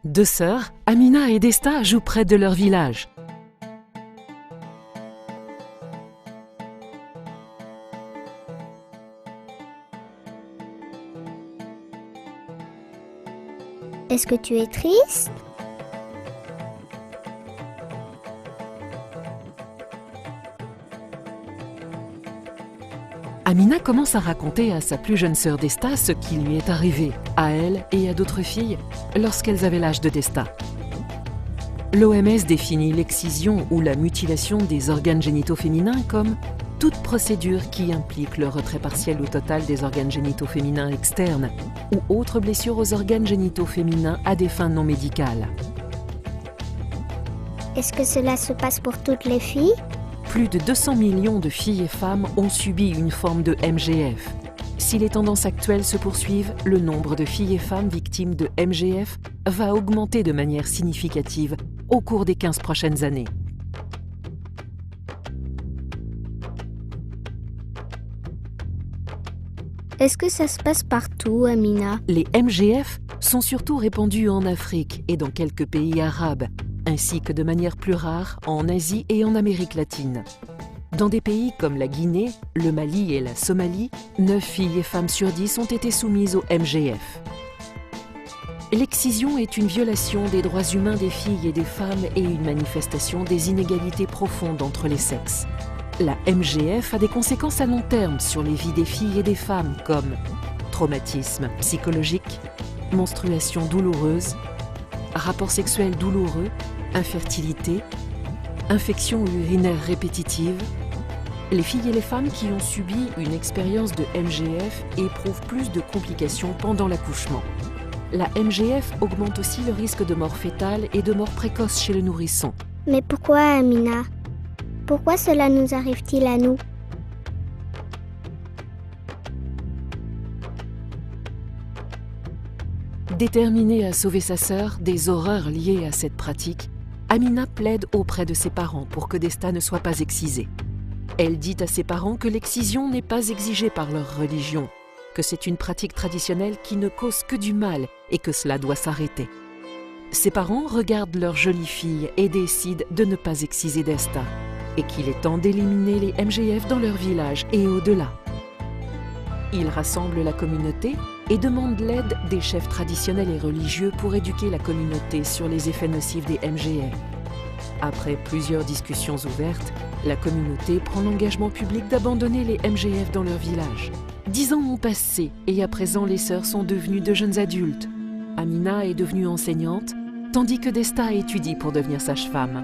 Deux sœurs, Amina et Desta, jouent près de leur village. Est-ce que tu es triste? Amina commence à raconter à sa plus jeune sœur Desta ce qui lui est arrivé, à elle et à d'autres filles, lorsqu'elles avaient l'âge de Desta. L'OMS définit l'excision ou la mutilation des organes génitaux féminins comme toute procédure qui implique le retrait partiel ou total des organes génitaux féminins externes ou autre blessure aux organes génitaux féminins à des fins non médicales. Est-ce que cela se passe pour toutes les filles? Plus de 200 millions de filles et femmes ont subi une forme de MGF. Si les tendances actuelles se poursuivent, le nombre de filles et femmes victimes de MGF va augmenter de manière significative au cours des 15 prochaines années. Est-ce que ça se passe partout, Amina? Les MGF sont surtout répandus en Afrique et dans quelques pays arabes, ainsi que de manière plus rare en Asie et en Amérique latine. Dans des pays comme la Guinée, le Mali et la Somalie, 9 filles et femmes sur 10 ont été soumises au MGF. L'excision est une violation des droits humains des filles et des femmes et une manifestation des inégalités profondes entre les sexes. La MGF a des conséquences à long terme sur les vies des filles et des femmes comme traumatisme psychologique, menstruation douloureuse, rapports sexuels douloureux, infertilité, infections urinaires répétitives. Les filles et les femmes qui ont subi une expérience de MGF éprouvent plus de complications pendant l'accouchement. La MGF augmente aussi le risque de mort fœtale et de mort précoce chez le nourrisson. Mais pourquoi, Amina? Pourquoi cela nous arrive-t-il à nous? Déterminée à sauver sa sœur des horreurs liées à cette pratique, Amina plaide auprès de ses parents pour que Desta ne soit pas excisée. Elle dit à ses parents que l'excision n'est pas exigée par leur religion, que c'est une pratique traditionnelle qui ne cause que du mal et que cela doit s'arrêter. Ses parents regardent leur jolie fille et décident de ne pas exciser Desta, et qu'il est temps d'éliminer les MGF dans leur village et au-delà. Ils rassemblent la communauté et demandent l'aide des chefs traditionnels et religieux pour éduquer la communauté sur les effets nocifs des MGF. Après plusieurs discussions ouvertes, la communauté prend l'engagement public d'abandonner les MGF dans leur village. 10 ans ont passé et à présent les sœurs sont devenues de jeunes adultes. Amina est devenue enseignante, tandis que Desta étudie pour devenir sage-femme.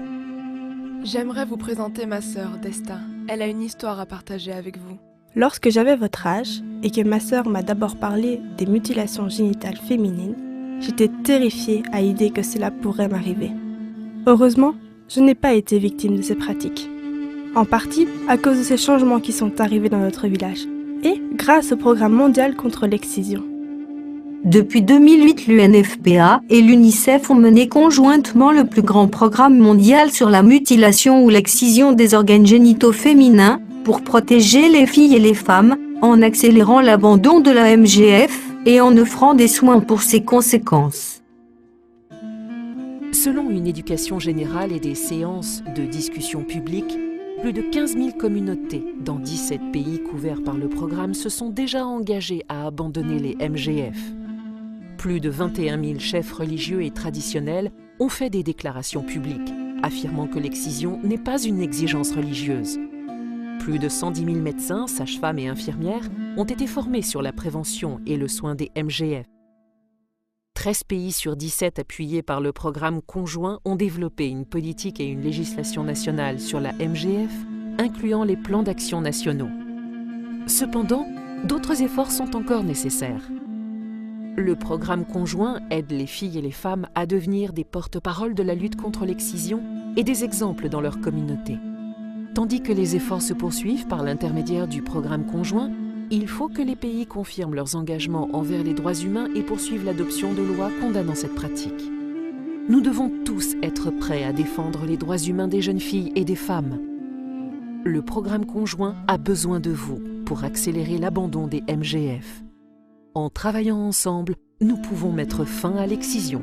J'aimerais vous présenter ma sœur, Desta. Elle a une histoire à partager avec vous. Lorsque j'avais votre âge et que ma sœur m'a d'abord parlé des mutilations génitales féminines, j'étais terrifiée à l'idée que cela pourrait m'arriver. Heureusement, je n'ai pas été victime de ces pratiques. En partie à cause de ces changements qui sont arrivés dans notre village et grâce au programme mondial contre l'excision. Depuis 2008, l'UNFPA et l'UNICEF ont mené conjointement le plus grand programme mondial sur la mutilation ou l'excision des organes génitaux féminins pour protéger les filles et les femmes, en accélérant l'abandon de la MGF et en offrant des soins pour ses conséquences. Selon une éducation générale et des séances de discussion publique, plus de 15 000 communautés dans 17 pays couverts par le programme se sont déjà engagées à abandonner les MGF. Plus de 21 000 chefs religieux et traditionnels ont fait des déclarations publiques, affirmant que l'excision n'est pas une exigence religieuse. Plus de 110 000 médecins, sages-femmes et infirmières ont été formés sur la prévention et le soin des MGF. 13 pays sur 17 appuyés par le programme conjoint ont développé une politique et une législation nationale sur la MGF, incluant les plans d'action nationaux. Cependant, d'autres efforts sont encore nécessaires. Le programme conjoint aide les filles et les femmes à devenir des porte-parole de la lutte contre l'excision et des exemples dans leur communauté. Tandis que les efforts se poursuivent par l'intermédiaire du programme conjoint, il faut que les pays confirment leurs engagements envers les droits humains et poursuivent l'adoption de lois condamnant cette pratique. Nous devons tous être prêts à défendre les droits humains des jeunes filles et des femmes. Le programme conjoint a besoin de vous pour accélérer l'abandon des MGF. En travaillant ensemble, nous pouvons mettre fin à l'excision.